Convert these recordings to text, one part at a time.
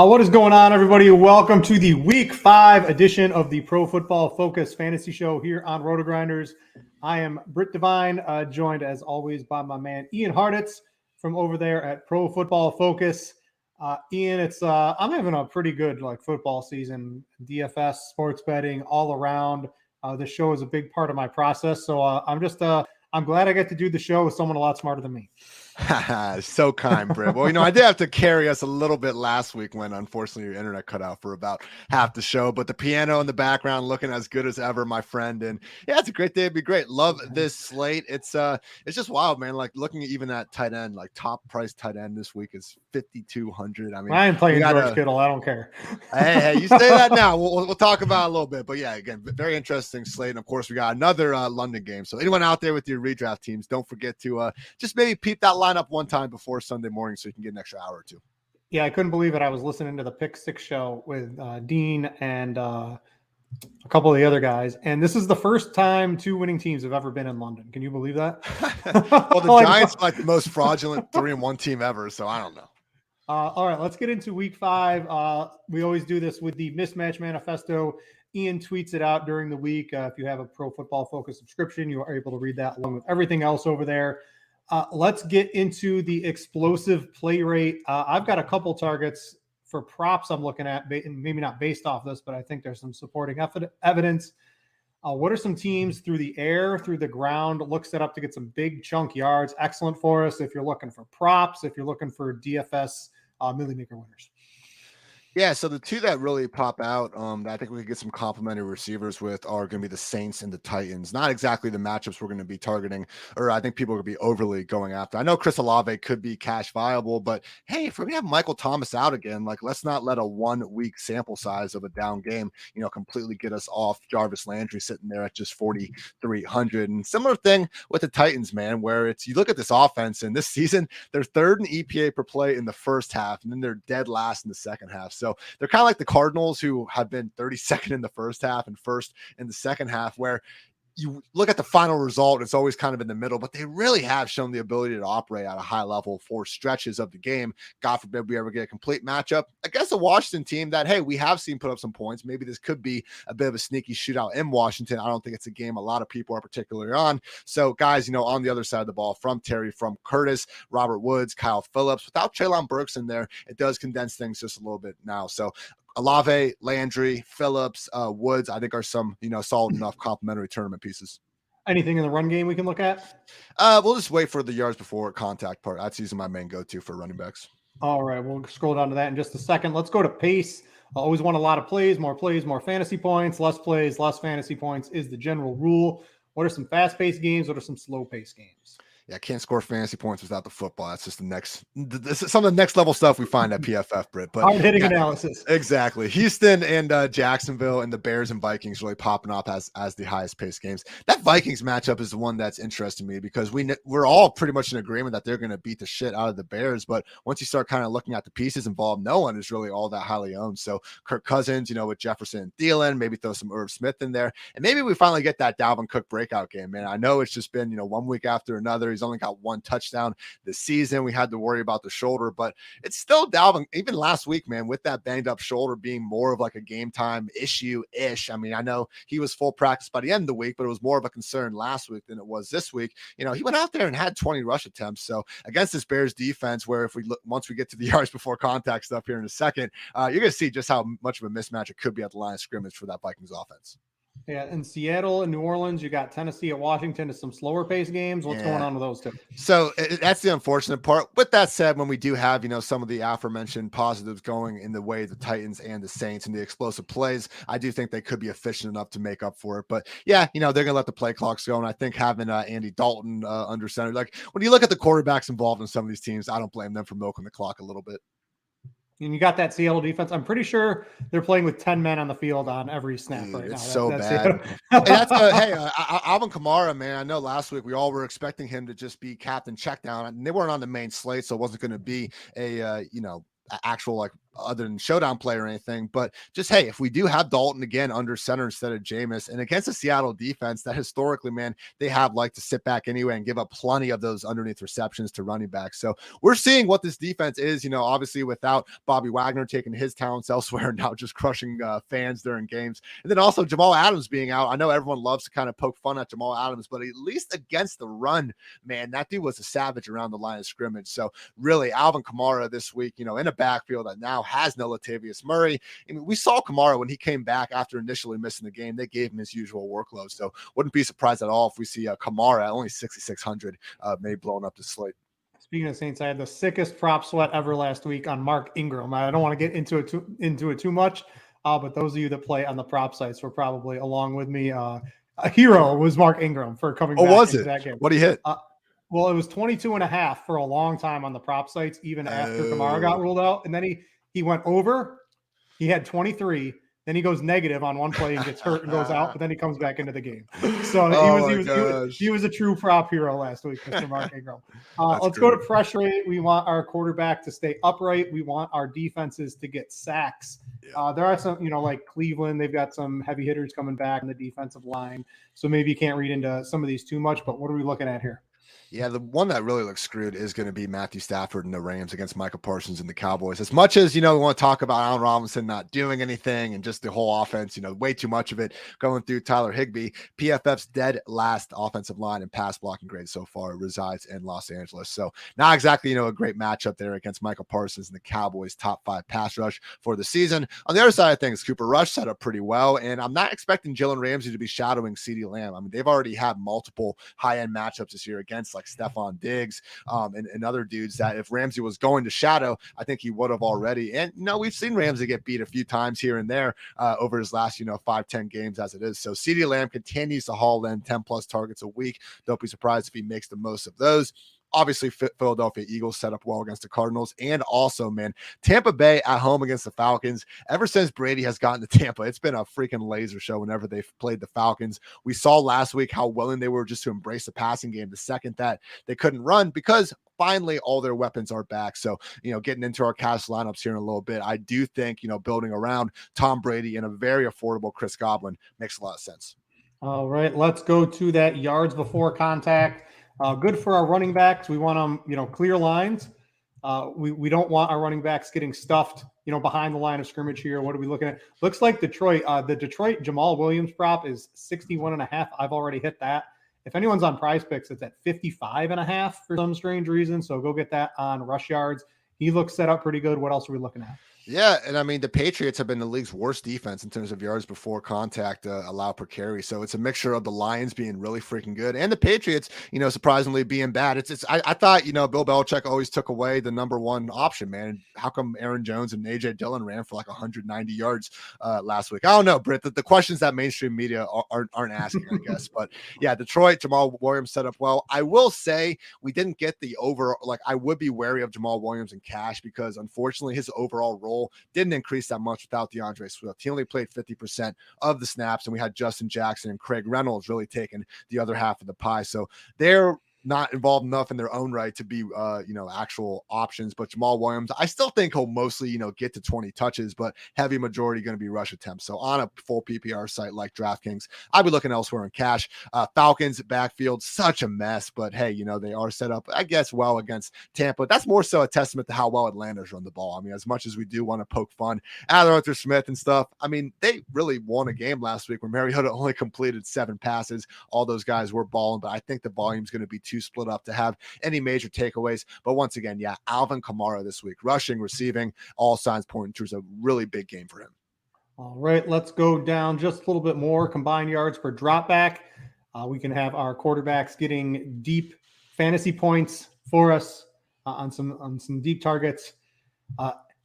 What is going on, everybody? Welcome to the Week 5 edition of the Pro Football Focus Fantasy Show here on RotoGrinders. I am Brit Devine, joined as always by my man Ian Hartitz from over there at Pro Football Focus. Ian, I'm having a pretty good football season, DFS, sports betting, all around. The show is a big part of my process, so I'm glad I get to do the show with someone a lot smarter than me. So kind, Britt. Well, I did have to carry us a little bit last week when unfortunately your internet cut out for about half the show, but the piano in the background looking as good as ever, my friend. And yeah, it's a great day. It'd be great. Love this slate. It's just wild, man. Like looking at even at tight end, like top price tight end this week is 5,200. I mean, I am playing George Kittle. I don't care. Hey, you say that now. We'll talk about it a little bit, but yeah, again, very interesting slate. And of course, we got another London game. So anyone out there with your redraft teams, don't forget to just maybe peep that lineup one time before Sunday morning so you can get an extra hour or two. Yeah, I couldn't believe it. I was listening to the Pick Six show with Dean and a couple of the other guys, and this is the first time two winning teams have ever been in London. Can you believe that? Well, the Giants are like the most fraudulent 3-1 team ever, so I don't know. All right, let's get into Week 5. We always do this with the Mismatch Manifesto. Ian tweets it out during the week. If you have a Pro Football Focus subscription, you are able to read that along with everything else over there. Let's get into the explosive play rate. I've got a couple targets for props I'm looking at, maybe not based off this, but I think there's some supporting evidence. What are some teams through the air, through the ground, look set up to get some big chunk yards? Excellent for us if you're looking for props, if you're looking for DFS Millie Maker winners. Yeah, so the two that really pop out that I think we could get some complimentary receivers with are going to be the Saints and the Titans. Not exactly the matchups we're going to be targeting, or I think people are going to be overly going after. I know Chris Olave could be cash viable, but hey, if we're going to have Michael Thomas out again, let's not let a 1 week sample size of a down game, completely get us off Jarvis Landry sitting there at just 4,300. And similar thing with the Titans, man, where you look at this offense, and this season they're third in EPA per play in the first half, and then they're dead last in the second half. So they're kind of like the Cardinals, who have been 32nd in the first half and first in the second half, where you look at the final result, it's always kind of in the middle, but they really have shown the ability to operate at a high level for stretches of the game. God forbid we ever get a complete matchup against a Washington team that, hey, we have seen put up some points. Maybe this could be a bit of a sneaky shootout in Washington. I don't think it's a game a lot of people are particularly on. So guys, on the other side of the ball, from Terry, from Curtis, Robert Woods, Kyle Phillips, without Treylon Burks in there, it does condense things just a little bit now. So Olave, Landry, Phillips, Woods, I think are some, solid enough complimentary tournament pieces. Anything in the run game we can look at? We'll just wait for the yards before contact part. That's usually my main go-to for running backs. All right, we'll scroll down to that in just a second. Let's go to pace. I always want a lot of plays, more fantasy points. Less plays, less fantasy points is the general rule. What are some fast-paced games? What are some slow-paced games? Yeah, can't score fantasy points without the football. That's just some of the next level stuff we find at PFF, Brit. But hard-hitting analysis. Exactly. Houston and Jacksonville and the Bears and Vikings really popping up as the highest paced games. That Vikings matchup is the one that's interesting me, because we're all pretty much in agreement that they're going to beat the shit out of the Bears. But once you start kind of looking at the pieces involved, no one is really all that highly owned. So Kirk Cousins, with Jefferson and Thielen, maybe throw some Irv Smith in there. And maybe we finally get that Dalvin Cook breakout game, man. I know it's just been, 1 week after another. He's only got 1 touchdown this season. We had to worry about the shoulder, but it's still Dalvin. Even last week, man, with that banged up shoulder being more of like a game time issue-ish. I mean, I know he was full practice by the end of the week, but it was more of a concern last week than it was this week. He went out there and had 20 rush attempts. So against this Bears defense, where if we look, once we get to the yards before contact stuff here in a second, you're going to see just how much of a mismatch it could be at the line of scrimmage for that Vikings offense. Yeah, in Seattle and New Orleans, you got Tennessee at Washington to some slower pace games. What's going on with those two? So that's the unfortunate part. With that said, when we do have, some of the aforementioned positives going in the way of the Titans and the Saints and the explosive plays, I do think they could be efficient enough to make up for it. But yeah, they're going to let the play clocks go. And I think having Andy Dalton under center, like when you look at the quarterbacks involved in some of these teams, I don't blame them for milking the clock a little bit. And you got that Seattle defense. I'm pretty sure they're playing with 10 men on the field on every snap right now. It's so bad. Hey, Alvin Kamara, man, I know last week we all were expecting him to just be captain check down, and they weren't on the main slate, so it wasn't going to be a, actual other than showdown play or anything, but just, hey, if we do have Dalton again under center instead of Jameis and against the Seattle defense that historically, man, they have liked to sit back anyway and give up plenty of those underneath receptions to running backs. So we're seeing what this defense is, obviously without Bobby Wagner taking his talents elsewhere and now just crushing fans during games. And then also Jamal Adams being out. I know everyone loves to kind of poke fun at Jamal Adams, but at least against the run, man, that dude was a savage around the line of scrimmage. So really Alvin Kamara this week, in a backfield that now has no Latavius Murray. I mean, we saw Kamara when he came back after initially missing the game. They gave him his usual workload. So wouldn't be surprised at all if we see Kamara at only 6,600, maybe blowing up the slate. Speaking of Saints, I had the sickest prop sweat ever last week on Mark Ingram. I don't want to get into it too much, but those of you that play on the prop sites were probably along with me. A hero was Mark Ingram for coming back into that game. What did he hit? Well, it was 22.5 for a long time on the prop sites, even after Kamara got ruled out. And then he went over. He had 23. Then he goes negative on one play and gets hurt and goes out, but then he comes back into the game. So he was a true prop hero last week, Mr. Mark Ingram. Let's go to pressure rate. We want our quarterback to stay upright. We want our defenses to get sacks. There are some, like Cleveland, they've got some heavy hitters coming back in the defensive line. So maybe you can't read into some of these too much, but what are we looking at here? Yeah, the one that really looks screwed is going to be Matthew Stafford and the Rams against Micah Parsons and the Cowboys. As much as, we want to talk about Allen Robinson not doing anything and just the whole offense, way too much of it going through Tyler Higbee. PFF's dead last offensive line and pass blocking grade so far resides in Los Angeles. So not exactly, a great matchup there against Micah Parsons and the Cowboys' top 5 pass rush for the season. On the other side of things, Cooper Rush set up pretty well, and I'm not expecting Jalen Ramsey to be shadowing CeeDee Lamb. I mean, they've already had multiple high-end matchups this year against like Stephon Diggs and other dudes that if Ramsey was going to shadow, I think he would have already. And we've seen Ramsey get beat a few times here and there over his last 5-10 games as it is. So CeeDee Lamb continues to haul in 10 plus targets a week. Don't be surprised if he makes the most of those. Obviously, Philadelphia Eagles set up well against the Cardinals. And also, man, Tampa Bay at home against the Falcons. Ever since Brady has gotten to Tampa, it's been a freaking laser show whenever they've played the Falcons. We saw last week how willing they were just to embrace the passing game the second that they couldn't run because finally all their weapons are back. So, getting into our cash lineups here in a little bit, I do think, building around Tom Brady and a very affordable Chris Godwin makes a lot of sense. All right, let's go to that yards before contact. Good for our running backs. We want them, clear lines. We don't want our running backs getting stuffed, behind the line of scrimmage here. What are we looking at? Looks like Detroit. The Detroit Jamal Williams prop is 61.5. I've already hit that. If anyone's on Prize Picks, it's at 55.5 for some strange reason. So go get that on rush yards. He looks set up pretty good. What else are we looking at? Yeah, and I mean, the Patriots have been the league's worst defense in terms of yards before contact allowed per carry. So it's a mixture of the Lions being really freaking good and the Patriots, surprisingly being bad. I thought, Bill Belichick always took away the number one option, man. How come Aaron Jones and AJ Dillon ran for like 190 yards last week? I don't know, Britt. The questions that mainstream media aren't asking, I guess. But yeah, Detroit, Jamal Williams set up well. I will say we didn't get the over. Like, I would be wary of Jamal Williams in cash because unfortunately his overall role didn't increase that much without DeAndre Swift. He only played 50% of the snaps, and we had Justin Jackson and Craig Reynolds really taking the other half of the pie. So they're not involved enough in their own right to be, actual options. But Jamal Williams, I still think he'll mostly, get to 20 touches, but heavy majority going to be rush attempts. So on a full PPR site like DraftKings, I'll be looking elsewhere in cash. Falcons backfield, such a mess, but hey, they are set up, I guess, well against Tampa. That's more so a testament to how well Atlanta's run the ball. I mean, as much as we do want to poke fun at Arthur Smith and stuff, I mean, they really won a game last week where Mariota only completed 7 passes. All those guys were balling, but I think the volume's going to be too split up to have any major takeaways. But once again, yeah, Alvin Kamara this week, rushing, receiving, all signs pointing towards a really big game for him. All right, let's go down just a little bit more. Combined yards per drop back. We can have our quarterbacks getting deep fantasy points for us on some deep targets.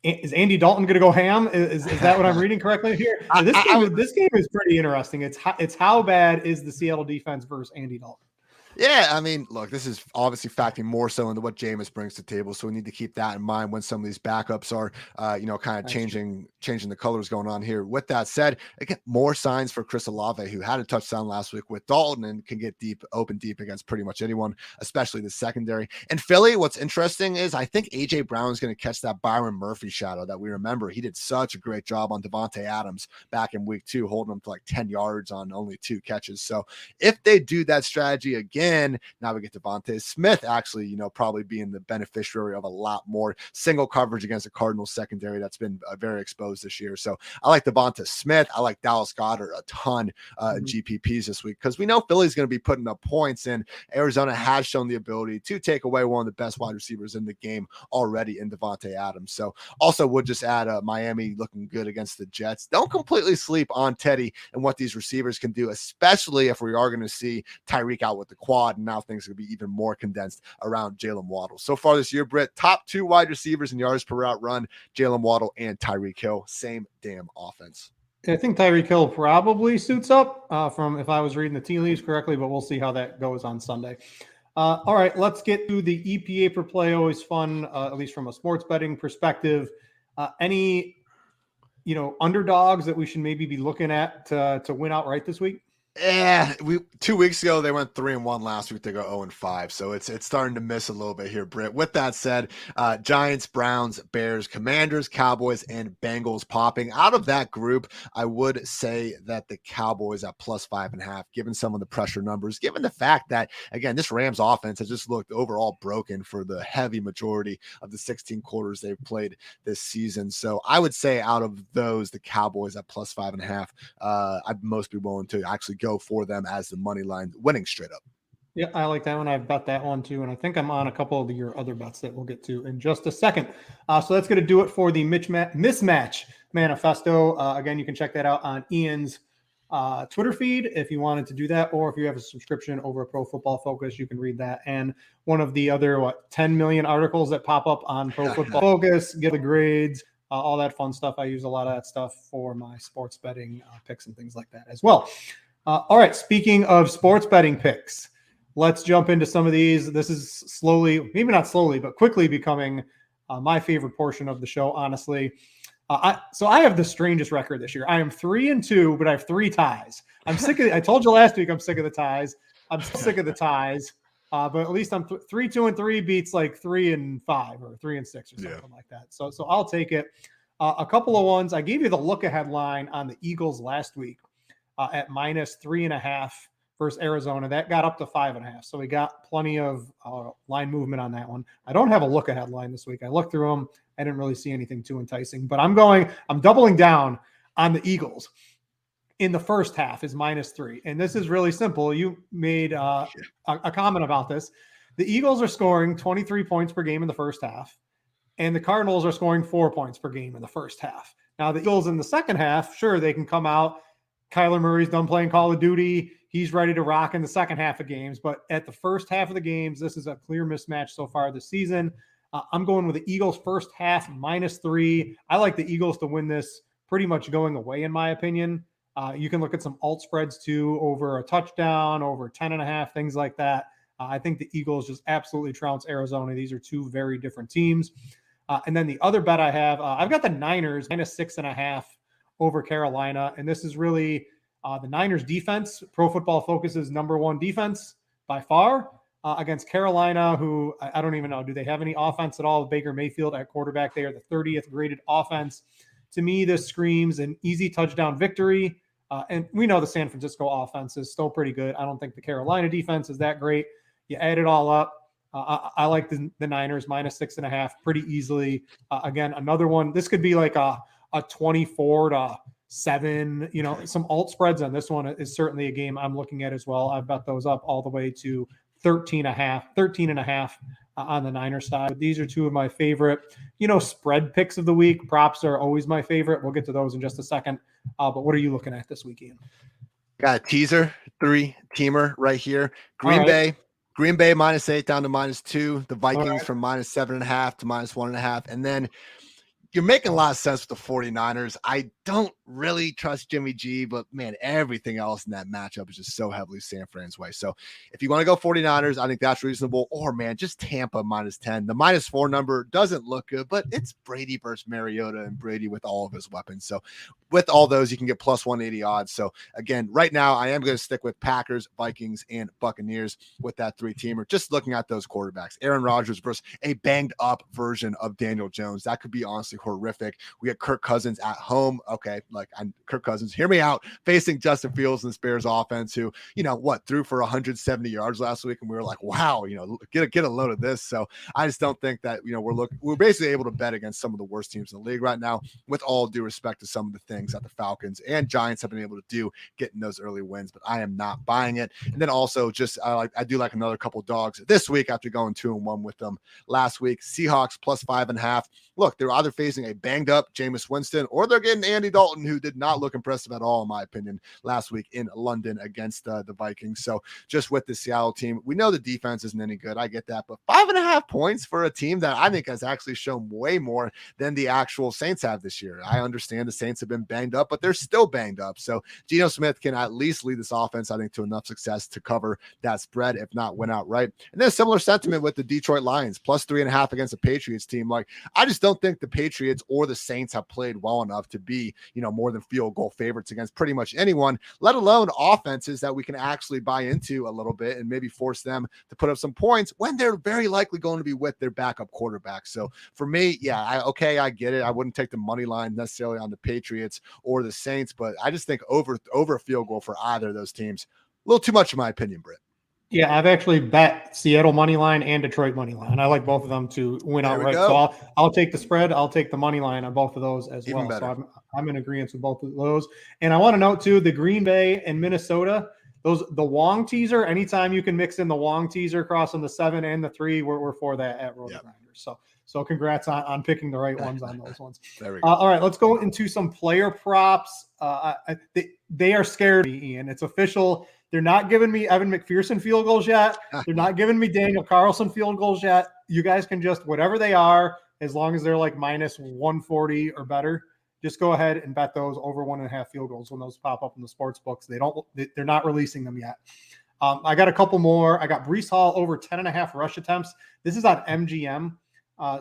Is Andy Dalton going to go ham? Is that what I'm reading correctly here? This game is pretty interesting. It's how bad is the Seattle defense versus Andy Dalton? Yeah, I mean, look, this is obviously factoring more so into what Jameis brings to the table, so we need to keep that in mind when some of these backups are, kind of changing the colors going on here. With that said, again, more signs for Chris Olave, who had a touchdown last week with Dalton and can get open deep against pretty much anyone, especially the secondary. And Philly, what's interesting is I think AJ Brown is going to catch that Byron Murphy shadow that we remember. He did such a great job on Devontae Adams back in week 2, holding him to like 10 yards on only 2 catches. So if they do that strategy again, now we get Devontae Smith actually, probably being the beneficiary of a lot more single coverage against the Cardinals secondary that's been very exposed this year. So I like Devontae Smith. I like Dallas Goedert a ton in GPPs this week because we know Philly's going to be putting up points, and Arizona has shown the ability to take away one of the best wide receivers in the game already in Devontae Adams. So also would just add Miami looking good against the Jets. Don't completely sleep on Teddy and what these receivers can do, especially if we are going to see Tyreek out with the quad, and now things are going to be even more condensed around Jalen Waddle. So far this year, Britt, top 2 wide receivers in yards per route run, Jalen Waddle and Tyreek Hill. Same damn offense. I think Tyreek Hill probably suits up from if I was reading the tea leaves correctly, but we'll see how that goes on Sunday. All right, let's get to the EPA per play. Always fun, at least from a sports betting perspective. Any underdogs that we should maybe be looking at to win outright this week? Yeah, 2 weeks ago they went 3-1. Last week they go 0-5, so it's starting to miss a little bit here, Britt. With that said, Giants, Browns, Bears, Commanders, Cowboys, and Bengals popping out of that group. I would say that the Cowboys at +5.5, given some of the pressure numbers, given the fact that again this Rams offense has just looked overall broken for the heavy majority of the 16 quarters they've played this season. So I would say out of those, the Cowboys at +5.5. I'd most be willing to actually go for them as the money line winning straight up. Yeah, I like that one. I've bet that one too. And I think I'm on a couple of your other bets that we'll get to in just a second. So that's going to do it for the mismatch manifesto. Again, you can check that out on Ian's Twitter feed if you wanted to do that, or if you have a subscription over at Pro Football Focus, you can read that. And one of the other 10 million articles that pop up on Pro Football Focus, get the grades, all that fun stuff. I use a lot of that stuff for my sports betting picks and things like that as well. All right, speaking of sports betting picks, let's jump into some of these. This is slowly, maybe not slowly, but quickly becoming my favorite portion of the show, honestly. So I have the strangest record this year. I am 3-2, but I have 3 ties. I'm sick of I told you last week I'm sick of the ties. I'm sick of the ties. But at least I'm 3-2-3 beats like 3-5 or 3-6 or something like that. So I'll take it. A couple of ones. I gave you the look ahead line on the Eagles last week. At -3.5 versus Arizona. That got up to 5.5. So we got plenty of line movement on that one. I don't have a look ahead line this week. I looked through them. I didn't really see anything too enticing, but I'm doubling down on the Eagles in the first half is -3. And this is really simple. You made a comment about this. The Eagles are scoring 23 points per game in the first half, and the Cardinals are scoring 4 points per game in the first half. Now the Eagles in the second half, sure, they can come out. Kyler Murray's done playing Call of Duty. He's ready to rock in the second half of games. But at the first half of the games, this is a clear mismatch so far this season. I'm going with the Eagles first half -3. I like the Eagles to win this pretty much going away, in my opinion. You can look at some alt spreads too, over a touchdown, over 10.5, things like that. I think the Eagles just absolutely trounce Arizona. These are 2 very different teams. And then the other bet I have, I've got the Niners -6.5. over Carolina. And this is really the Niners defense. Pro Football Focus's #1 defense by far against Carolina, who I don't even know. Do they have any offense at all? Baker Mayfield at quarterback. They are the 30th graded offense. To me, this screams an easy touchdown victory. And we know the San Francisco offense is still pretty good. I don't think the Carolina defense is that great. You add it all up. I like the Niners -6.5 pretty easily. Again, another one. This could be like a 24-7, some alt spreads on this one is certainly a game I'm looking at as well. I've bet those up all the way to 13.5 on the Niners side. But these are 2 of my favorite, spread picks of the week. Props are always my favorite. We'll get to those in just a second. But what are you looking at this week, Ian? Got a teaser 3-teamer right here. Green Bay -8 down to -2. The Vikings from -7.5 to -1.5. And then you're making a lot of sense with the 49ers. I don't really trust Jimmy G, but man, everything else in that matchup is just so heavily San Fran's way. So if you want to go 49ers, I think that's reasonable. Or man, just Tampa -10. The -4 number doesn't look good, but it's Brady versus Mariota and Brady with all of his weapons. So with all those, you can get +180 odds. So again, right now I am going to stick with Packers, Vikings, and Buccaneers with that 3-teamer. Just looking at those quarterbacks, Aaron Rodgers versus a banged up version of Daniel Jones. That could be honestly horrific. We got Kirk Cousins at home. Okay, like I'm Kirk Cousins, hear me out, facing Justin Fields and the Bears offense, who, threw for 170 yards last week, and we were like, wow, get a load of this. So I just don't think that we're basically able to bet against some of the worst teams in the league right now, with all due respect to some of the things that the Falcons and Giants have been able to do getting those early wins, but I am not buying it. And then also just I do like another couple dogs this week after going 2-1 with them last week. Seahawks +5.5. Look, they're either facing a banged up Jameis Winston, or they're getting Andy Dalton, who did not look impressive at all, in my opinion, last week in London against the Vikings. So just with the Seattle team, we know the defense isn't any good. I get that, but 5.5 points for a team that I think has actually shown way more than the actual Saints have this year. I understand the Saints have been banged up, but they're still banged up. So Geno Smith can at least lead this offense, I think, to enough success to cover that spread, if not win outright. And then a similar sentiment with the Detroit Lions, +3.5 against the Patriots team. Like, I just don't think the Patriots or the Saints have played well enough to be, more than field goal favorites against pretty much anyone, let alone offenses that we can actually buy into a little bit and maybe force them to put up some points when they're very likely going to be with their backup quarterback. So for me, yeah, I get it. I wouldn't take the money line necessarily on the Patriots or the Saints, but I just think over a field goal for either of those teams, a little too much in my opinion, Britt. Yeah, I've actually bet Seattle money line and Detroit money line. I like both of them to win outright. So I'll take the spread. I'll take the money line on both of those as well. Better. So I'm in agreement with both of those. And I want to note too, the Green Bay and Minnesota, the Wong teaser. Anytime you can mix in the Wong teaser crossing the 7 and the 3, we're for that at RotoGrinders. So congrats on picking the right ones on those ones. There we go. All right, let's go into some player props. They are scared of me, Ian. It's official. They're not giving me Evan McPherson field goals yet. They're not giving me Daniel Carlson field goals yet. You guys can just, whatever they are, as long as they're like -140 or better, just go ahead and bet those over 1.5 field goals when those pop up in the sports books. They're not releasing them yet. I got a couple more. I got Breece Hall over 10.5 rush attempts. This is on MGM.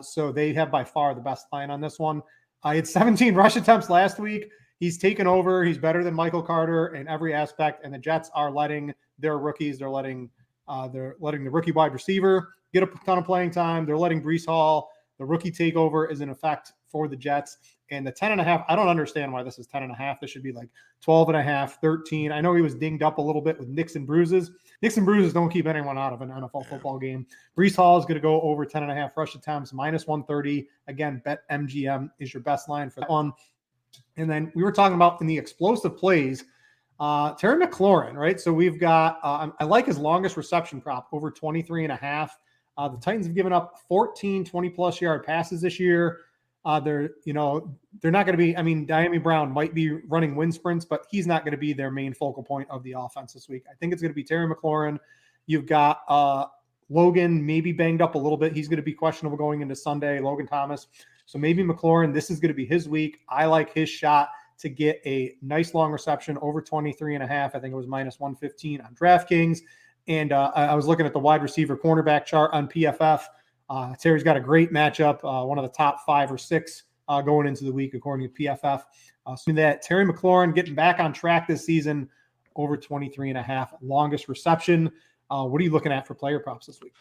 So they have by far the best line on this one. He had 17 rush attempts last week. He's taken over. He's better than Michael Carter in every aspect. And the Jets are letting their rookies, they're letting the rookie wide receiver get a ton of playing time. They're letting Breece Hall, the rookie takeover, is in effect for the Jets. And the 10.5, I don't understand why this is 10.5. This should be like 12.5, 13. I know he was dinged up a little bit with nicks and bruises. Nicks and bruises don't keep anyone out of an NFL football game. Breece Hall is going to go over 10.5 rush attempts, -130. Again, bet MGM is your best line for that one. And then we were talking about in the explosive plays, Terry McLaurin, right? So we've got, I like his longest reception prop over 23.5. The Titans have given up 14 20-plus yard passes this year. They're not going to be, Diami Brown might be running wind sprints, but he's not going to be their main focal point of the offense this week. I think it's going to be Terry McLaurin. You've got Logan maybe banged up a little bit. He's going to be questionable going into Sunday, Logan Thomas. So maybe McLaurin, this is going to be his week. I like his shot to get a nice long reception over 23.5. I think it was -115 on DraftKings. And I was looking at the wide receiver cornerback chart on PFF. Terry's got a great matchup, one of the top 5 or 6 going into the week, according to PFF. So that Terry McLaurin getting back on track this season, over 23.5, longest reception. What are you looking at for player props this week?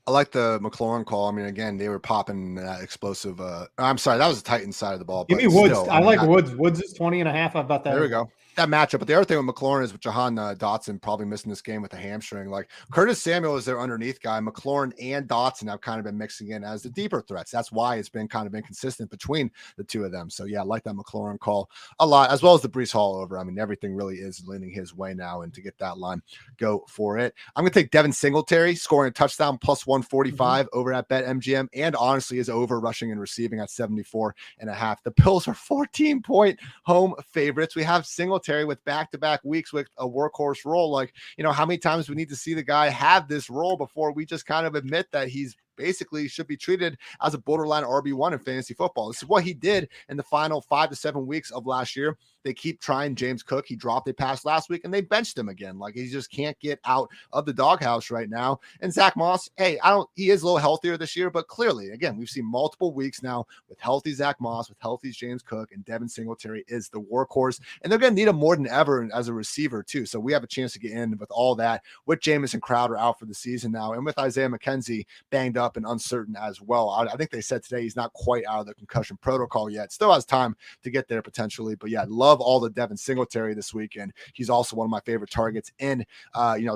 I like the McLaurin call. Again, they were popping that explosive. I'm sorry, that was the Titans side of the ball. Give me Woods. I like Woods. Woods is 20.5. I bet that. There we go. That matchup. But the other thing with McLaurin is with Jahan Dotson probably missing this game with a hamstring. Like Curtis Samuel is their underneath guy. McLaurin and Dotson have kind of been mixing in as the deeper threats. That's why it's been kind of inconsistent between the two of them. So yeah, I like that McLaurin call a lot, as well as the Breece Hall over. Everything really is leaning his way now, and to get that line, go for it. I'm going to take Devin Singletary scoring a touchdown +145 over at BetMGM, and honestly is over rushing and receiving at 74.5. The Bills are 14-point home favorites. We have Singletary with back-to-back weeks with a workhorse role. How many times we need to see the guy have this role before we just kind of admit that he's basically should be treated as a borderline RB1 in fantasy football. This is what he did in the final 5 to 7 weeks of last year. They keep trying James Cook. He dropped a pass last week and they benched him again. Like, he just can't get out of the doghouse right now. And Zach Moss, hey, he is a little healthier this year, but clearly, again, we've seen multiple weeks now with healthy Zach Moss, with healthy James Cook, and Devin Singletary is the workhorse. And they're going to need him more than ever as a receiver too. So we have a chance to get in with all that, with Jamison Crowder out for the season now, and with Isaiah McKenzie banged up and uncertain as well. I think they said today he's not quite out of the concussion protocol yet. Still has time to get there potentially. But yeah, love all the Devin Singletary this weekend. He's also one of my favorite targets in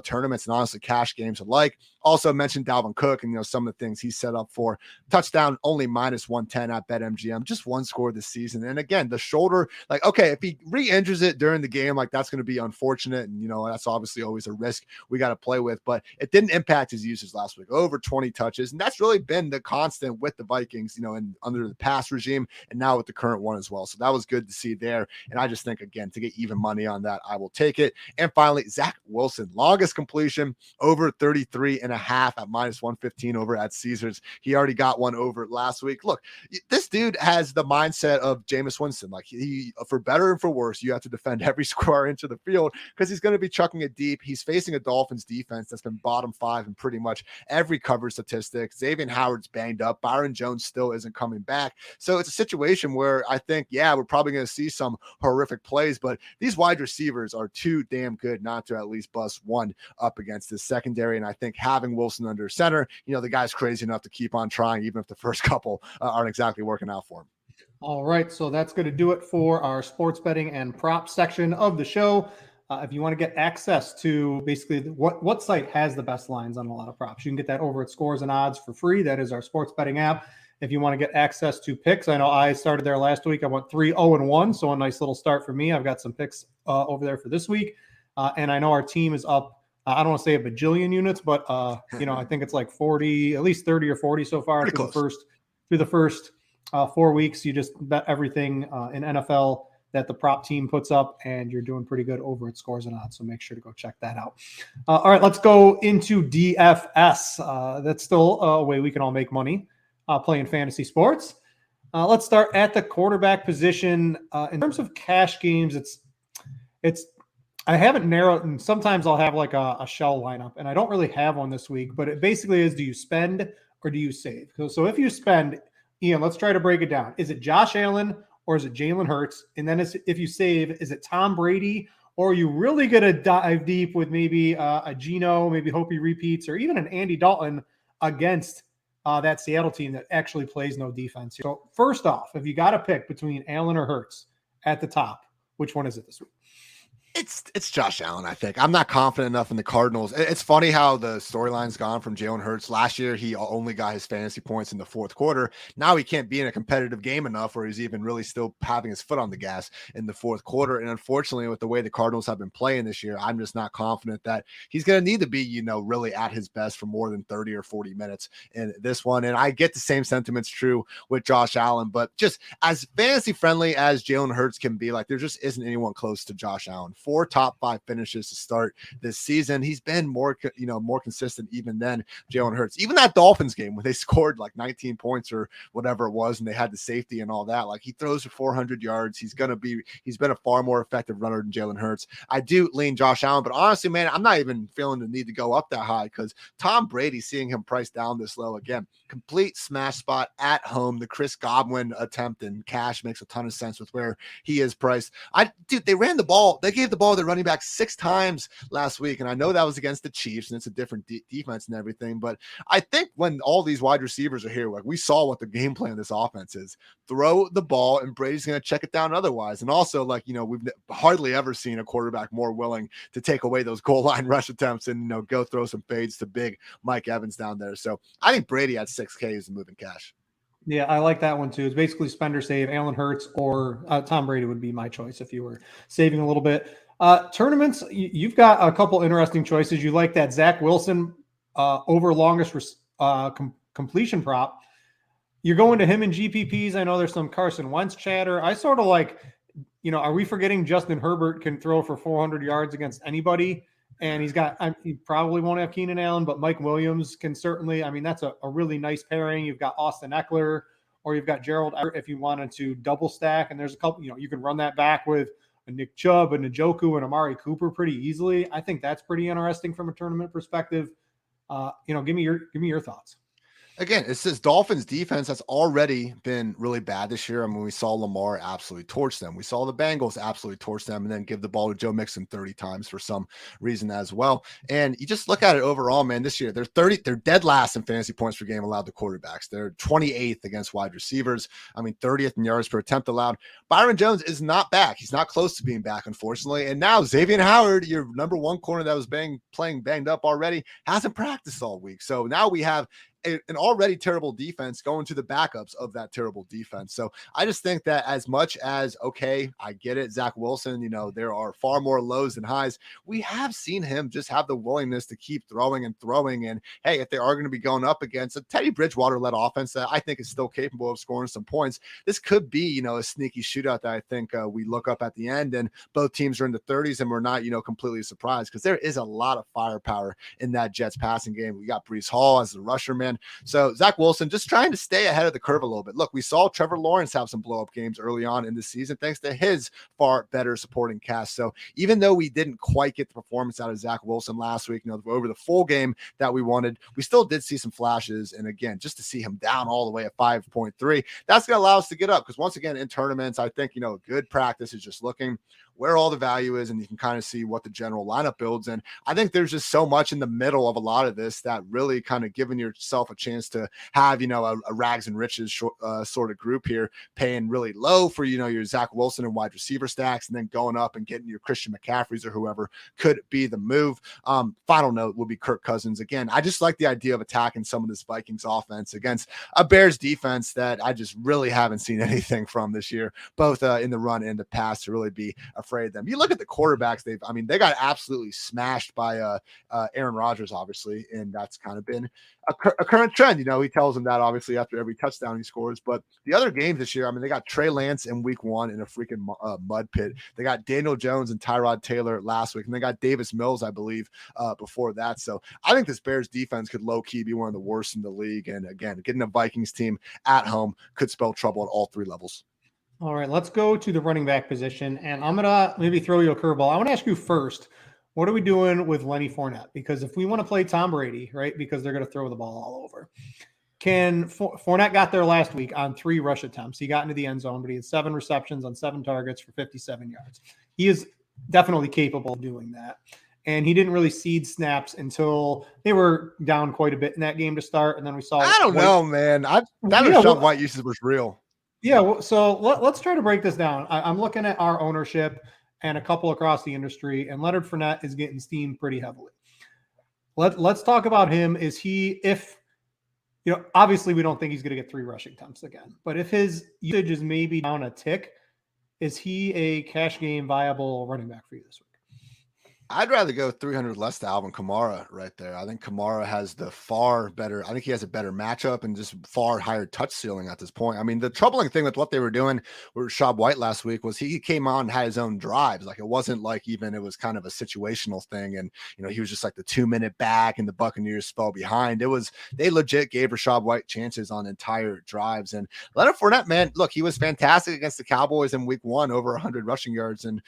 tournaments and honestly cash games alike. Also mentioned Dalvin Cook and some of the things he's set up for. Touchdown only -110 at BetMGM, just one score this season. And again, the shoulder, like, okay, if he re-injures it during the game, like, that's going to be unfortunate. And that's obviously always a risk we got to play with, but it didn't impact his usage last week. Over 20 touches. And that's really been the constant with the Vikings, and under the past regime and now with the current one as well. So that was good to see there. And I just think, again, to get even money on that, I will take it. And finally, Zach Wilson, longest completion, over 33.5 at -115 over at Caesars. He already got one over last week. Look, this dude has the mindset of Jameis Winston. Like, he, for better and for worse, you have to defend every square inch of the field because he's going to be chucking it deep. He's facing a Dolphins defense that's been bottom 5 in pretty much every coverage statistic. Xavier Howard's banged up. Byron Jones still isn't coming back. So it's a situation where I think, we're probably going to see some horrific plays, but these wide receivers are too damn good not to at least bust one up against this secondary. And I think having Wilson under center, the guy's crazy enough to keep on trying, even if the first couple aren't exactly working out for him. All right, so that's going to do it for our sports betting and prop section of the show. If you want to get access to basically what site has the best lines on a lot of props, you can get that over at Scores and Odds for free. That is our sports betting app. If you want to get access to picks, I know I started there last week. I went 3-0-1, so a nice little start for me. I've got some picks over there for this week, and I know our team is up. I don't want to say a bajillion units, but I think it's like 40, at least 30 or 40 so far through the first 4 weeks. You just bet everything in NFL that the prop team puts up, and you're doing pretty good over at Scores and Odds. So make sure to go check that out. All right, let's go into DFS. That's still a way we can all make money playing fantasy sports. Let's start at the quarterback position. In terms of cash games, it's I haven't narrowed, and sometimes I'll have like a shell lineup, and I don't really have one this week, but it basically is, do you spend or do you save? So if you spend, Ian, let's try to break it down. Is it Josh Allen or is it Jalen Hurts? And then if you save, is it Tom Brady, or are you really going to dive deep with maybe a Geno, maybe hope he repeats, or even an Andy Dalton against that Seattle team that actually plays no defense? So first off, if you got to pick between Allen or Hurts at the top, which one is it this week? It's Josh Allen, I think. I'm not confident enough in the Cardinals. It's funny how the storyline's gone from Jalen Hurts. Last year, he only got his fantasy points in the fourth quarter. Now he can't be in a competitive game enough where he's even really still having his foot on the gas in the fourth quarter. And unfortunately, with the way the Cardinals have been playing this year, I'm just not confident that he's going to need to be, really at his best for more than 30 or 40 minutes in this one. And I get the same sentiments true with Josh Allen, but just as fantasy friendly as Jalen Hurts can be, like, there just isn't anyone close to Josh Allen. 4 top 5 finishes to start this season. He's been more consistent even than Jalen Hurts. Even that Dolphins game when they scored like 19 points or whatever it was, and they had the safety and all that, like, he throws for 400 yards. He's been a far more effective runner than Jalen Hurts. I do lean Josh Allen, but honestly, man, I'm not even feeling the need to go up that high because Tom Brady, seeing him priced down this low again, complete smash spot at home. The Chris Godwin attempt in cash makes a ton of sense with where he is priced. They ran the ball. They gave the ball to running back 6 times last week. And I know that was against the Chiefs and it's a different defense and everything. But I think when all these wide receivers are here, like, we saw what the game plan of this offense is. Throw the ball and Brady's going to check it down otherwise. And also, like, we've hardly ever seen a quarterback more willing to take away those goal line rush attempts and, go throw some fades to big Mike Evans down there. So I think Brady at 6K is moving cash. Yeah, I like that one too. It's basically spend or save. Allen Hurts or Tom Brady would be my choice if you were saving a little bit. Tournaments, you've got a couple interesting choices. You like that Zach Wilson over longest completion prop. You're going to him in GPPs. I know there's some Carson Wentz chatter. I sort of like, are we forgetting Justin Herbert can throw for 400 yards against anybody? And he probably won't have Keenan Allen, but Mike Williams can certainly, that's a really nice pairing. You've got Austin Eckler, or you've got Gerald Everett if you wanted to double stack. And there's a couple, you can run that back with a Nick Chubb, a Njoku, and Amari Cooper pretty easily. I think that's pretty interesting from a tournament perspective. Give me your thoughts. Again, it's this Dolphins defense that's already been really bad this year. I mean, we saw Lamar absolutely torch them. We saw the Bengals absolutely torch them and then give the ball to Joe Mixon 30 times for some reason as well. And you just look at it overall, man, this year, they're dead last in fantasy points per game allowed to quarterbacks. They're 28th against wide receivers. 30th in yards per attempt allowed. Byron Jones is not back. He's not close to being back, unfortunately. And now Xavier Howard, your number one corner that was playing banged up already, hasn't practiced all week. So now we have an already terrible defense going to the backups of that terrible defense. So I just think that as much as, okay, I get it, Zach Wilson, there are far more lows than highs. We have seen him just have the willingness to keep throwing and throwing. And hey, if they are going to be going up against a Teddy Bridgewater-led offense that I think is still capable of scoring some points, this could be, a sneaky shootout that I think we look up at the end and both teams are in the 30s and we're not, completely surprised because there is a lot of firepower in that Jets passing game. We got Breece Hall as the rusher, man. So Zach Wilson just trying to stay ahead of the curve a little bit. Look, we saw Trevor Lawrence have some blow-up games early on in the season thanks to his far better supporting cast. So even though we didn't quite get the performance out of Zach Wilson last week, over the full game that we wanted, we still did see some flashes. And again, just to see him down all the way at 5.3, that's going to allow us to get up because once again, in tournaments, I think, good practice is just looking where all the value is, and you can kind of see what the general lineup builds. And I think there's just so much in the middle of a lot of this that really kind of giving yourself a chance to have, a rags and riches sort of group here, paying really low for, your Zach Wilson and wide receiver stacks, and then going up and getting your Christian McCaffreys or whoever could be the move. Final note will be Kirk Cousins. Again, I just like the idea of attacking some of this Vikings offense against a Bears defense that I just really haven't seen anything from this year, both in the run and the pass to really be afraid of them. You look at the quarterbacks, they got absolutely smashed by Aaron Rodgers, obviously, and that's kind of been a current trend. He tells them that obviously after every touchdown he scores. But the other games this year, they got Trey Lance in week 1 in a freaking mud pit. They got Daniel Jones and Tyrod Taylor last week, and they got Davis Mills, I believe, before that. So I think this Bears defense could low-key be one of the worst in the league. And again, getting a Vikings team at home could spell trouble at all three levels. All right, let's go to the running back position, and I'm going to maybe throw you a curveball. I want to ask you first, what are we doing with Lenny Fournette? Because if we want to play Tom Brady, right, because they're going to throw the ball all over. Fournette got there last week on 3 rush attempts. He got into the end zone, but he had 7 receptions on 7 targets for 57 yards. He is definitely capable of doing that. And he didn't really cede snaps until they were down quite a bit in that game to start. And then we saw. I don't know, man. Sean White usage was real. Yeah, so let's try to break this down. I'm looking at our ownership and a couple across the industry, and Leonard Fournette is getting steamed pretty heavily. Let's talk about him. Is he, obviously we don't think he's going to get 3 rushing attempts again, but if his usage is maybe down a tick, is he a cash game viable running back for you this week? I'd rather go 300 less to Alvin Kamara right there. I think Kamara has I think he has a better matchup and just far higher touch ceiling at this point. The troubling thing with what they were doing with Rashad White last week was he came on and had his own drives. Like, it wasn't like even it was kind of a situational thing. And, he was just like the 2-minute back and the Buccaneers fell behind. They legit gave Rashad White chances on entire drives. And Leonard Fournette, man, look, he was fantastic against the Cowboys in week 1, over 100 rushing yards. And,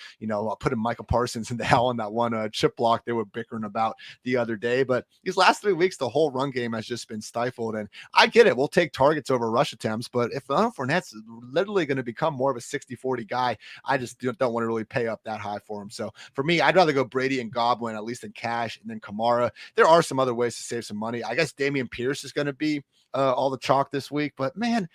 putting Michael Parsons in the hell on that one chip block they were bickering about the other day. But these last 3 weeks, the whole run game has just been stifled. And I get it. We'll take targets over rush attempts. But if Leonard Fournette's literally going to become more of a 60-40 guy, I just don't want to really pay up that high for him. So for me, I'd rather go Brady and Godwin, at least in cash, and then Kamara. There are some other ways to save some money. I guess Dameon Pierce is going to be all the chalk this week. But man,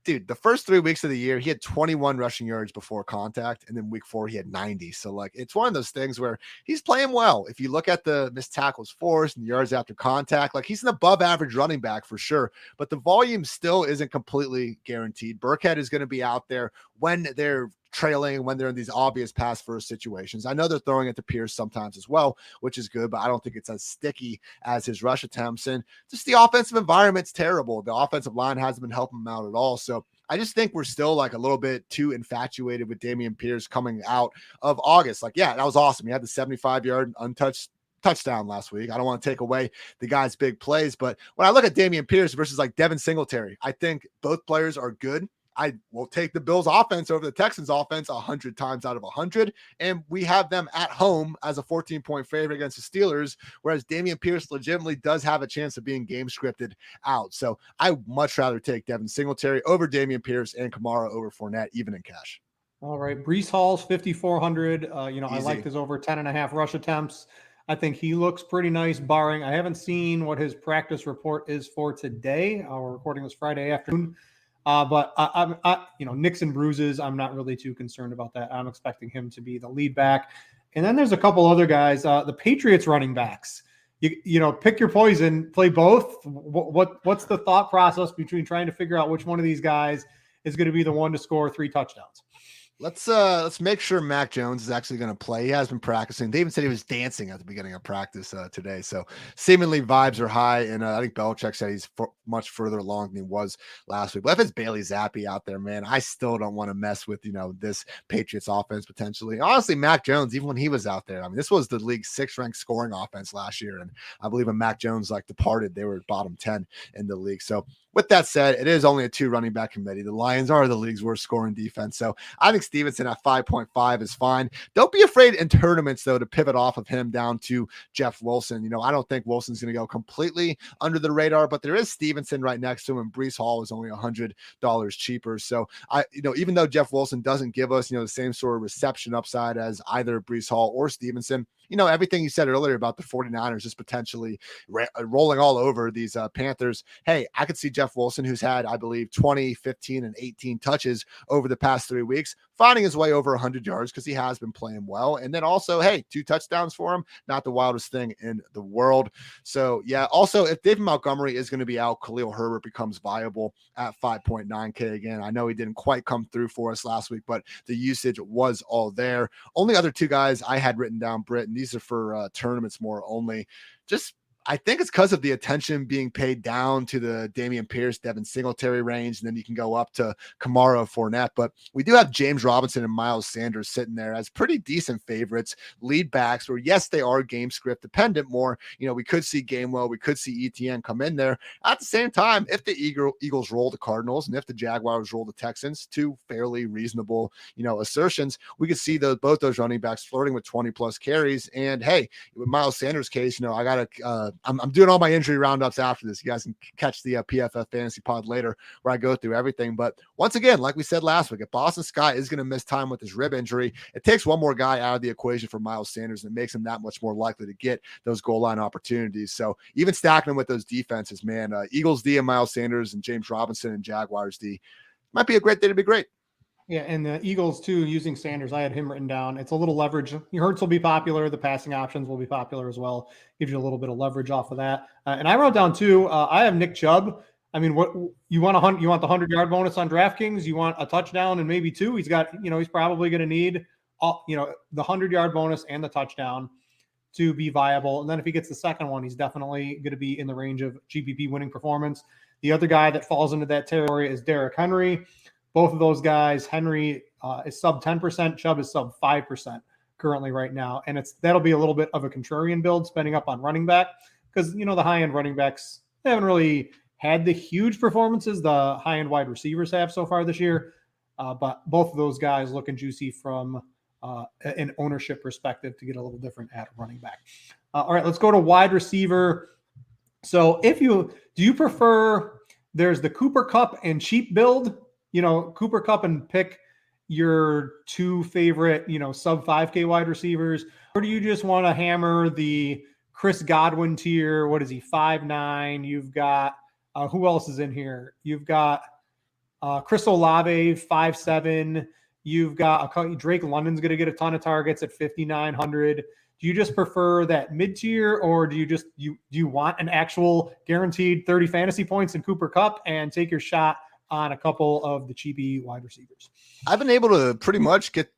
dude, the first 3 weeks of the year, he had 21 rushing yards before contact, and then week 4, he had 90. So, it's one of those things where he's playing well. If you look at the missed tackles forced and the yards after contact, he's an above average running back for sure, but the volume still isn't completely guaranteed. Burkhead is going to be out there when they're trailing, when they're in these obvious pass first situations. I know they're throwing it to Pierce sometimes as well, which is good, but I don't think it's as sticky as his rush attempts. And just the offensive environment's terrible. The offensive line hasn't been helping him out at all. So I just think we're still like a little bit too infatuated with Dameon Pierce coming out of August. Like, yeah, that was awesome. He had the 75-yard untouched touchdown last week. I don't want to take away the guy's big plays, but when I look at Dameon Pierce versus like Devin Singletary, I think both players are good. I will take the Bills offense over the Texans offense 100 times out of 100. And we have them at home as a 14-point favorite against the Steelers, whereas Dameon Pierce legitimately does have a chance of being game scripted out. So I much rather take Devin Singletary over Dameon Pierce and Kamara over Fournette, even in cash. All right. Breece Hall's 5,400. Easy. I like his over 10.5 rush attempts. I think he looks pretty nice, barring I haven't seen what his practice report is for today. We're recording this Friday afternoon. But I, nicks and bruises, I'm not really too concerned about that. I'm expecting him to be the lead back. And then there's a couple other guys, the Patriots running backs. Pick your poison, play both. What's the thought process between trying to figure out which one of these guys is going to be the one to score 3 touchdowns? Let's make sure Mac Jones is actually going to play. He has been practicing. They even said he was dancing at the beginning of practice today. So seemingly vibes are high. And I think Belichick said he's much further along than he was last week. But if it's Bailey Zappi out there, man, I still don't want to mess with, this Patriots offense potentially. Honestly, Mac Jones, even when he was out there, I mean, this was the league's 6th ranked scoring offense last year. And I believe when Mac Jones departed, they were bottom 10 in the league. So with that said, it is only a 2 running back committee. The Lions are the league's worst scoring defense. So I think Stevenson at 5.5 is fine. Don't be afraid in tournaments, though, to pivot off of him down to Jeff Wilson. I don't think Wilson's going to go completely under the radar, but there is Stevenson right next to him, and Breece Hall is only $100 cheaper. So even though Jeff Wilson doesn't give us, the same sort of reception upside as either Breece Hall or Stevenson, everything you said earlier about the 49ers just potentially rolling all over these Panthers. Hey, I could see Jeff Wilson, who's had, I believe, 20, 15, and 18 touches over the past 3 weeks, finding his way over 100 yards because he has been playing well. And then also, hey, 2 touchdowns for him, not the wildest thing in the world. So, yeah, also, if David Montgomery is going to be out, Khalil Herbert becomes viable at 5.9K again. I know he didn't quite come through for us last week, but the usage was all there. Only other 2 guys I had written down, Britt, and these are for tournaments more only. I think it's because of the attention being paid down to the Dameon Pierce, Devin Singletary range, and then you can go up to Kamara, Fournette. But we do have James Robinson and Miles Sanders sitting there as pretty decent favorites, lead backs, where, yes, they are game script dependent more. We could see Gainwell, we could see ETN come in there. At the same time, if the Eagles roll the Cardinals and if the Jaguars roll the Texans, 2 fairly reasonable, assertions, we could see both those running backs flirting with 20+ carries. And hey, with Miles Sanders' case, I got to I'm doing all my injury roundups after this. You guys can catch the PFF Fantasy Pod later where I go through everything. But once again, like we said last week, if Boston Scott is going to miss time with his rib injury, it takes one more guy out of the equation for Miles Sanders and makes him that much more likely to get those goal line opportunities. So even stacking them with those defenses, man, Eagles D and Miles Sanders and James Robinson and Jaguars D might be a great day to be great. Yeah, and the Eagles, too, using Sanders. I had him written down. It's a little leverage. Hurts will be popular. The passing options will be popular as well. Gives you a little bit of leverage off of that. And I wrote down, too, I have Nick Chubb. I mean, what you want you want the 100-yard bonus on DraftKings? You want a touchdown and maybe 2? He's got, he's probably going to need, the 100-yard bonus and the touchdown to be viable. And then if he gets the second one, he's definitely going to be in the range of GPP winning performance. The other guy that falls into that territory is Derrick Henry. Both of those guys, Henry is sub 10%, Chubb is sub 5% currently right now. And that'll be a little bit of a contrarian build, spending up on running back because, the high-end running backs, they haven't really had the huge performances the high-end wide receivers have so far this year. But both of those guys looking juicy from an ownership perspective to get a little different at running back. All right, let's go to wide receiver. So do you prefer there's the Cooper Kupp and cheap build? Cooper Kupp and pick your 2 favorite, sub 5K wide receivers, or do you just want to hammer the Chris Godwin tier? What is he, 5'9"? You've got, who else is in here? You've got Chris Olave, 5'7". You've got Drake London's going to get a ton of targets at 5,900. Do you just prefer that mid-tier, or do you want an actual guaranteed 30 fantasy points in Cooper Kupp and take your shot on a couple of the cheapy wide receivers. I've been able to pretty much get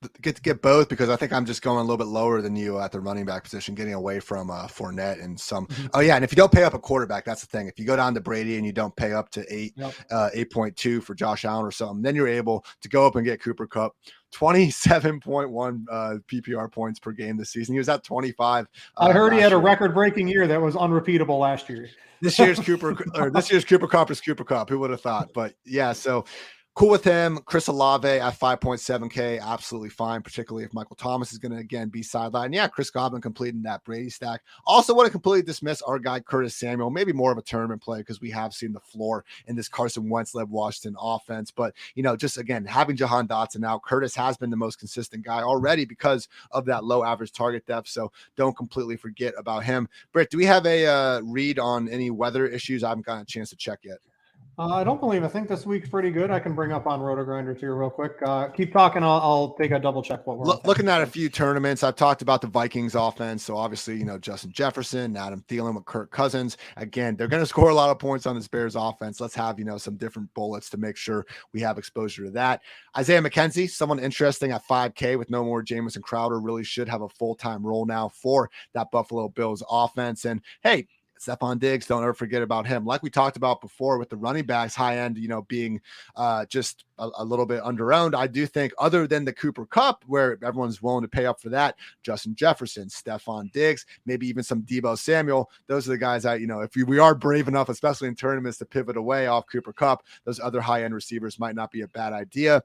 both because I think I'm just going a little bit lower than you at the running back position, getting away from Fournette and some. Oh yeah, and if you don't pay up a quarterback, that's the thing. If you go down to Brady and you don't pay up to 8.2 for Josh Allen or something, then you're able to go up and get Cooper Kupp. 27.1 PPR points per game this season. He was at 25. I heard he had a record-breaking year that was unrepeatable last year. This year's Cooper Kupp is Cooper Kupp. Who would have thought? But yeah, so cool with him. Chris Olave at 5.7K, absolutely fine, particularly if Michael Thomas is going to, again, be sidelined. Yeah, Chris Godwin completing that Brady stack. Also want to completely dismiss our guy, Curtis Samuel, maybe more of a tournament play because we have seen the floor in this Carson Wentz-led Washington offense. But, just, again, having Jahan Dotson out, Curtis has been the most consistent guy already because of that low average target depth. So don't completely forget about him. Britt, do we have a read on any weather issues? I haven't gotten a chance to check yet. I don't believe. I think this week's pretty good. I can bring up on RotoGrinders here real quick. Keep talking. I'll take a double check what we're looking at. A few tournaments. I've talked about the Vikings offense. So obviously, Justin Jefferson, Adam Thielen with Kirk Cousins. Again, they're going to score a lot of points on this Bears offense. Let's have, some different bullets to make sure we have exposure to that. Isaiah McKenzie, someone interesting at 5K with no more Jamison Crowder, really should have a full-time role now for that Buffalo Bills offense. And hey, Stephon Diggs, don't ever forget about him. Like we talked about before with the running backs, high end, being just a little bit underowned. I do think other than the Cooper Kupp, where everyone's willing to pay up for that, Justin Jefferson, Stephon Diggs, maybe even some Deebo Samuel. Those are the guys that, if we are brave enough, especially in tournaments, to pivot away off Cooper Kupp, those other high end receivers might not be a bad idea.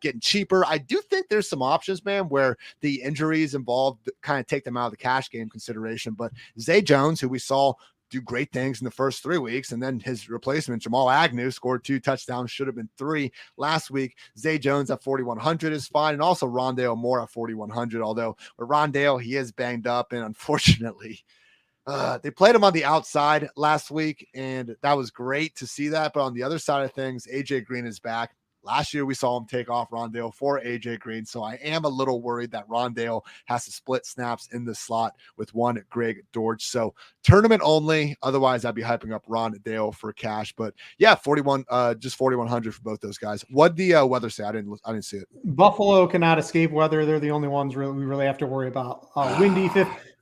Getting cheaper. I do think there's some options, man, where the injuries involved kind of take them out of the cash game consideration. But Zay Jones, who we saw do great things in the first 3 weeks. And then his replacement, Jamal Agnew, scored 2 touchdowns, should have been 3 last week. Zay Jones at 4,100 is fine. And also Rondale Moore at 4,100. Although with Rondale, he is banged up. And unfortunately, they played him on the outside last week. And that was great to see that. But on the other side of things, AJ Green is back. Last year, we saw him take off Rondale for AJ Green. So I am a little worried that Rondale has to split snaps in the slot with one Greg Dortch. So tournament only. Otherwise, I'd be hyping up Rondale for cash. But yeah, 41, just 4,100 for both those guys. What'd the weather say? I didn't see it. Buffalo cannot escape weather. They're the only ones we really have to worry about. Windy,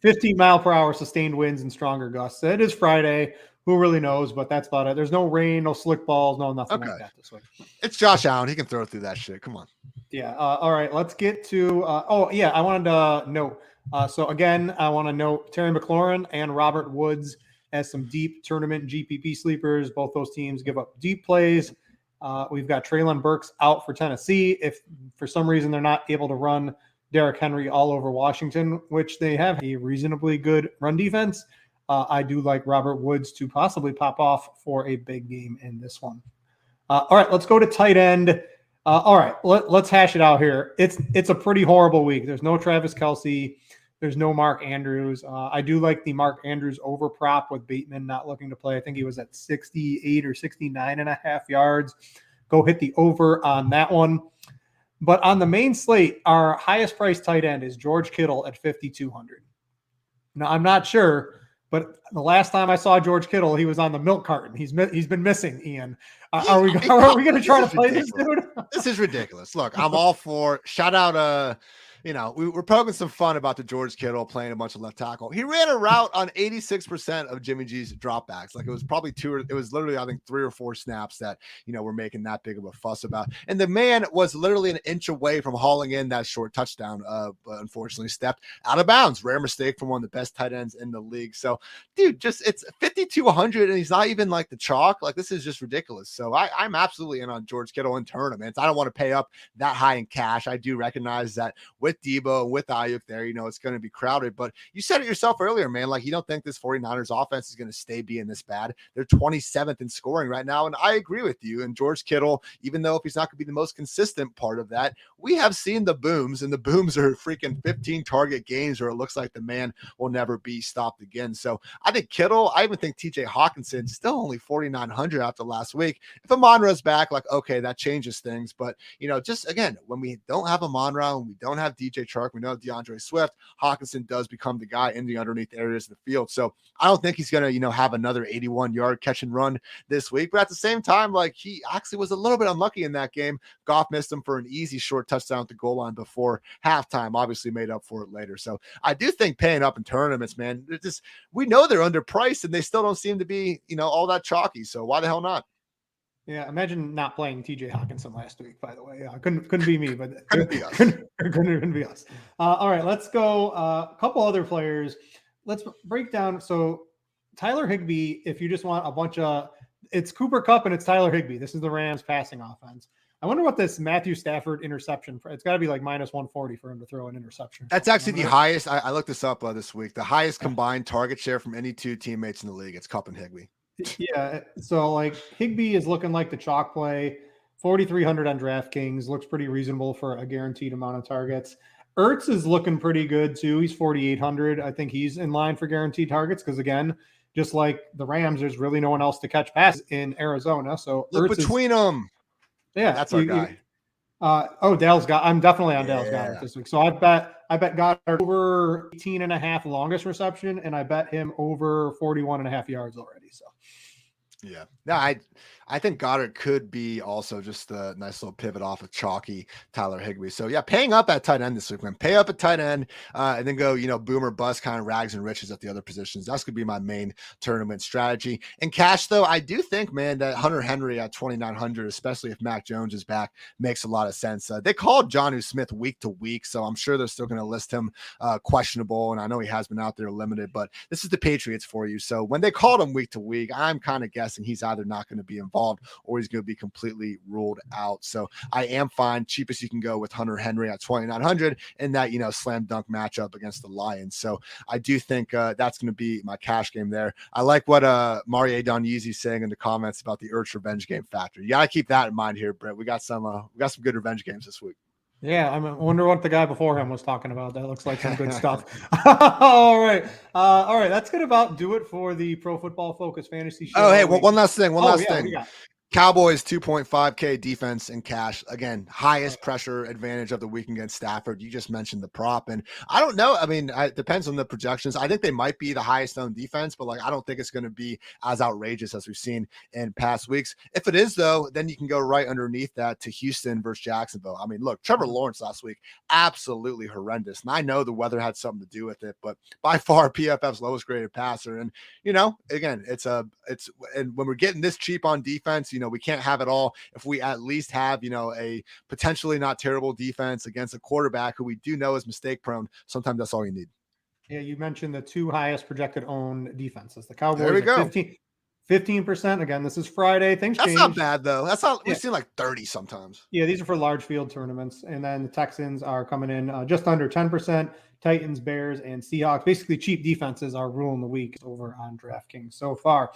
15 mile per hour sustained winds and stronger gusts. It is Friday. Who really knows? But that's about it. There's no rain, no slick balls, no nothing like that this week. It's Josh Allen. He can throw through that shit. Come on. Yeah. All right. Let's get to. I wanted to note. So again, I want to note Terry McLaurin and Robert Woods as some deep tournament GPP sleepers. Both those teams give up deep plays. We've got Treylon Burks out for Tennessee. If for some reason they're not able to run Derrick Henry all over Washington, which they have a reasonably good run defense, I do like Robert Woods to possibly pop off for a big game in this one. All right, let's go to tight end. All right, let's hash it out here. It's a pretty horrible week. There's no Travis Kelce. There's no Mark Andrews. I do like the Mark Andrews over prop with Bateman not looking to play. I think he was at 68 or 69.5 yards. Go hit the over on that one. But on the main slate, our highest priced tight end is George Kittle at 5,200. Now, I'm not sure, but the last time I saw George Kittle, he was on the milk carton. He's been missing, Ian. Are we going to try to play this dude? This is ridiculous. Look, I'm all for shout out. We're poking some fun about the George Kittle playing a bunch of left tackle. He ran a route on 86% of Jimmy G's dropbacks. Like it was probably it was literally, I think, 3 or 4 snaps that, we're making that big of a fuss about. And the man was literally an inch away from hauling in that short touchdown, but unfortunately stepped out of bounds. Rare mistake from one of the best tight ends in the league. So, dude, it's 5,200 and he's not even like the chalk. Like this is just ridiculous. So I'm absolutely in on George Kittle in tournaments. I don't want to pay up that high in cash. I do recognize that with Debo and with Ayuk there, it's going to be crowded. But you said it yourself earlier, man. Like you don't think this 49ers offense is going to stay being this bad. They're 27th in scoring right now. And I agree with you. And George Kittle, even though if he's not going to be the most consistent part of that, we have seen the booms, and the booms are freaking 15 target games where it looks like the man will never be stopped again. So I think Kittle, I even think TJ Hawkinson still only 4,900 after last week. If Amon-Ra's back, like, okay, that changes things. But, just again, when we don't have Amon-Ra and we don't have DJ Chark. We know DeAndre Swift. Hawkinson does become the guy in the underneath areas of the field. So I don't think he's going to, have another 81-yard catch and run this week. But at the same time, like, he actually was a little bit unlucky in that game. Goff missed him for an easy short touchdown at the goal line before halftime, obviously made up for it later. So I do think paying up in tournaments, man, we know they're underpriced and they still don't seem to be, all that chalky. So why the hell not? Yeah, imagine not playing TJ Hawkinson last week, by the way. Yeah, couldn't be me, but couldn't be us. Couldn't be us. All right, let's go. A couple other players. Let's break down. So Tyler Higbee, if you just want a bunch of, it's Cooper Kupp and it's Tyler Higbee. This is the Rams passing offense. I wonder what this Matthew Stafford interception, it's got to be like minus 140 for him to throw an interception. That's actually the highest. I looked this up this week. The highest combined target share from any two teammates in the league. It's Kupp and Higbee. Yeah. So like Higbee is looking like the chalk play. 4,300 on DraftKings looks pretty reasonable for a guaranteed amount of targets. Ertz is looking pretty good too. He's 4,800. I think he's in line for guaranteed targets because, again, just like the Rams, there's really no one else to catch passes in Arizona. So look between them. Yeah, that's our guy. Dale's got. I'm definitely on Dale's Goddard this week. So I bet Goddard over 18.5 longest reception, and I bet him over 41.5 yards already. So yeah, no, I think Goddard could be also just a nice little pivot off of chalky Tyler Higbee. So yeah, paying up at tight end this week, man. Pay up at tight end, and then go, boom or bust, kind of rags and riches at the other positions. That's gonna be my main tournament strategy. In cash, though, I do think, man, that Hunter Henry at 2,900, especially if Mac Jones is back, makes a lot of sense. They called Jonnu Smith week to week, so I'm sure they're still gonna list him questionable, and I know he has been out there limited, but this is the Patriots for you. So when they called him week to week, I'm kind of guessing he's either not going to be involved or he's going to be completely ruled out. So I am fine. Cheapest you can go with Hunter Henry at 2,900 in that, slam dunk matchup against the Lions. So I do think that's going to be my cash game there. I like what Marie Donyeezy saying in the comments about the Ertz revenge game factor. You got to keep that in mind here, Britt. We got some good revenge games this week. Yeah, I wonder what the guy before him was talking about. That looks like some good stuff. All right. That's going to about do it for the Pro Football Focus Fantasy Show. Oh, hey, one last thing. Cowboys 2.5K defense in cash. Again, highest pressure advantage of the week against Stafford. You just mentioned the prop, and I don't know. I mean, it depends on the projections. I think they might be the highest owned defense, but I don't think it's going to be as outrageous as we've seen in past weeks. If it is, though, then you can go right underneath that to Houston versus Jacksonville. I mean, look, Trevor Lawrence last week, absolutely horrendous. And I know the weather had something to do with it, but by far PFF's lowest graded passer. And, again, and when we're getting this cheap on defense, we can't have it all. If we at least have, a potentially not terrible defense against a quarterback who we do know is mistake prone, sometimes that's all you need. Yeah, you mentioned the two highest projected owned defenses. The Cowboys there we go. 15%. Again, this is Friday. Things change. That's not bad, though. That's not, we've seen like 30 sometimes. Yeah, these are for large field tournaments. And then the Texans are coming in just under 10%. Titans, Bears, and Seahawks. Basically, cheap defenses are ruling the week over on DraftKings so far.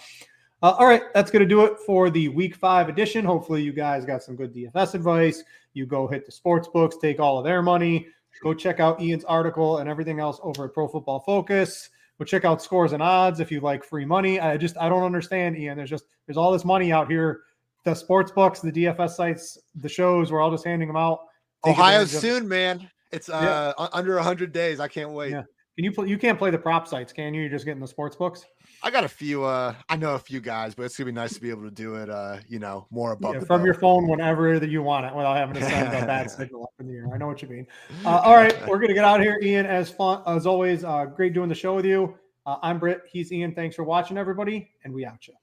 All right, that's going to do it for the Week 5 edition. Hopefully, you guys got some good DFS advice. You go hit the sports books, take all of their money. Go check out Ian's article and everything else over at Pro Football Focus. Go check out Scores and Odds if you like free money. I don't understand, Ian. There's all this money out here. The sports books, the DFS sites, the shows, we're all just handing them out. Ohio soon, man. It's under 100 days. I can't wait. Yeah. You can't play the prop sites, can you? You're just getting the sports books. I got a few. I know a few guys, but it's gonna be nice to be able to do it. More above from your phone whenever that you want it, without having to send a bad signal up in the air. I know what you mean. All right, we're gonna get out of here, Ian. As always, great doing the show with you. I'm Britt. He's Ian. Thanks for watching, everybody, and we out you.